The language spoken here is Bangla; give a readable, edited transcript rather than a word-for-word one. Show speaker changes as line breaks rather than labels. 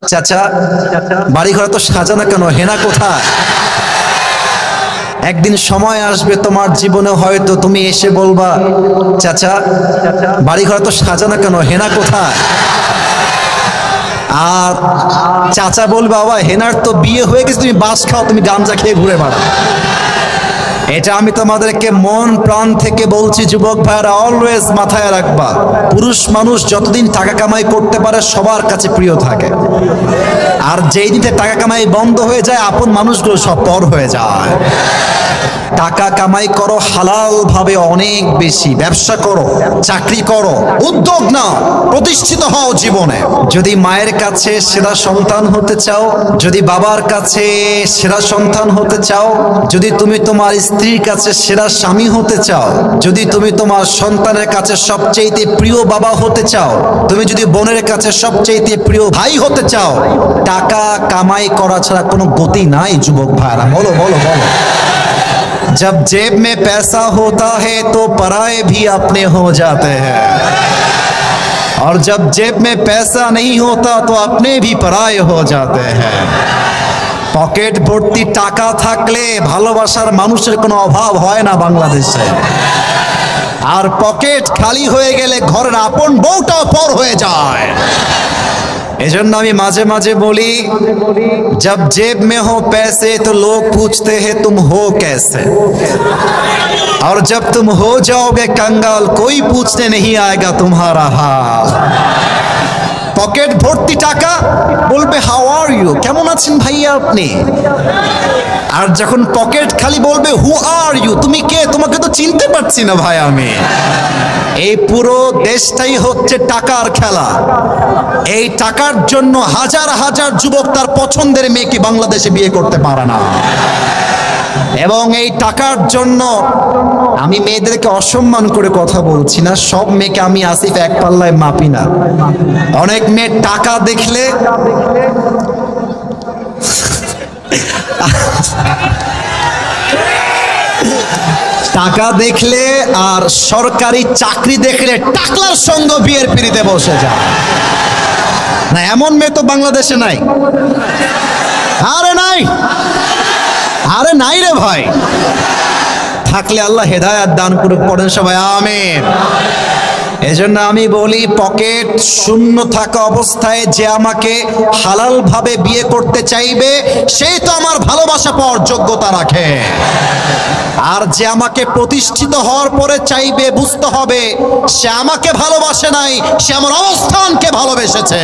চাচা বাড়ি ঘর তো সাজানো কেন, হেনা কোথায়? একদিন সময় আসবে তোমার জীবনে, হয়তো তুমি এসে বলবা, চাচা বাড়ি ঘর তো সাজানো কেন, হেনা কোথায়? আর চাচা বলবে, বাবা হেনার তো বিয়ে হয়ে গেছে, তুমি বাস খাও, তুমি গাঞ্জা খেয়ে ঘুরে বেড়াও। এটা আমি তোমাদেরকে মন প্রাণ থেকে বলছি, যুবক ভাইরা অলওয়েজ মাথায় রাখবা, পুরুষ মানুষ যতদিন টাকা কামাই করতে পারে সবার কাছে প্রিয় থাকে, আর যেই দিনে টাকা কামাই বন্ধ হয়ে যায় আপন মানুষগুলো সব পর হয়ে যায়। টাকা কামাই করো হালাল ভাবে, অনেক বেশি ব্যবসা করো, চাকরি করো, উদ্যোগ নাও, প্রতিষ্ঠিত হও জীবনে। যদি মায়ের কাছে সেরা সন্তান হতে চাও, যদি বাবার কাছে সেরা সন্তান হতে চাও, যদি তুমি তোমার স্ত্রীর কাছে সেরা স্বামী হতে চাও, যদি তুমি তোমার সন্তানের কাছে সবচেয়ে প্রিয় বাবা হতে চাও, তুমি যদি বোনের কাছে সবচেয়ে প্রিয় ভাই হতে চাও, টাকা কামাই করা ছাড়া কোনো গতি নাই যুবক ভাইরা। বলো বলো বলো। जब जेब में पैसा होता है तो पराये भी अपने हो जाते हैं, और जब जेब में पैसा नहीं होता तो अपने भी पराये हो जाते हैं। পকেট ভর্তি টাকা থাকলে ভালোবাসার মানুষের কোনো অভাব হয় না বাংলাদেশে, আর পকেট খালি হয়ে গেলে ঘরের আপন বউটাও পর হয়ে যায়। এজন্য আমি মাঝে মাঝে বলি, जब जेब में हो पैसे तो लोग पूछते हैं तुम हो कैसे, और जब तुम हो जाओगे कंगाल कोई पूछने नहीं आएगा तुम्हारा हाल। পকেট ভর্তি টাকা, বলবে হাউ আর ইউ, কেমন আছেন ভাইয়া আপনি, আর যখন পকেট খালি বলবে হু আর ইউ, তুমি কে, তোমাকে তো চিনতে পারছি না ভাই আমি। এই পুরো দেশটাই হচ্ছে টাকার খেলা। এই টাকার জন্য হাজার হাজার যুবক তার পছন্দের মেয়েকে বাংলাদেশে বিয়ে করতে পারে না, এবং এই টাকার জন্য আমি মেয়েদেরকে অসম্মান করে কথা বলছি না, সব মেয়েকে আমি আসিফ এক পাল্লায় মাপি না। অনেক মেয়ে টাকা দেখলে টাকা দেখলে আর সরকারি চাকরি দেখলে টাকলার সঙ্গ বিয়ের পিড়িতে বসে যায় না, এমন মেয়ে তো বাংলাদেশে নাই। আরে নাই, আরে নাই রে ভাই, থাকলে আল্লাহ হেদায়েত দান করুক, পড়েন সবাই আমিন। এজন্য আমি বলি, পকেট শূন্য থাকা অবস্থায় যে আমাকে হালাল ভাবে বিয়ে করতে চাইবে সেই তো আমার ভালোবাসা পাওয়ার যোগ্যতা রাখে, আর যে আমাকে প্রতিষ্ঠিত হওয়ার পরে চাইবে, বুঝতে হবে সে আমাকে ভালোবাসে নাই, সে আমার অবস্থানকে ভালোবেসেছে।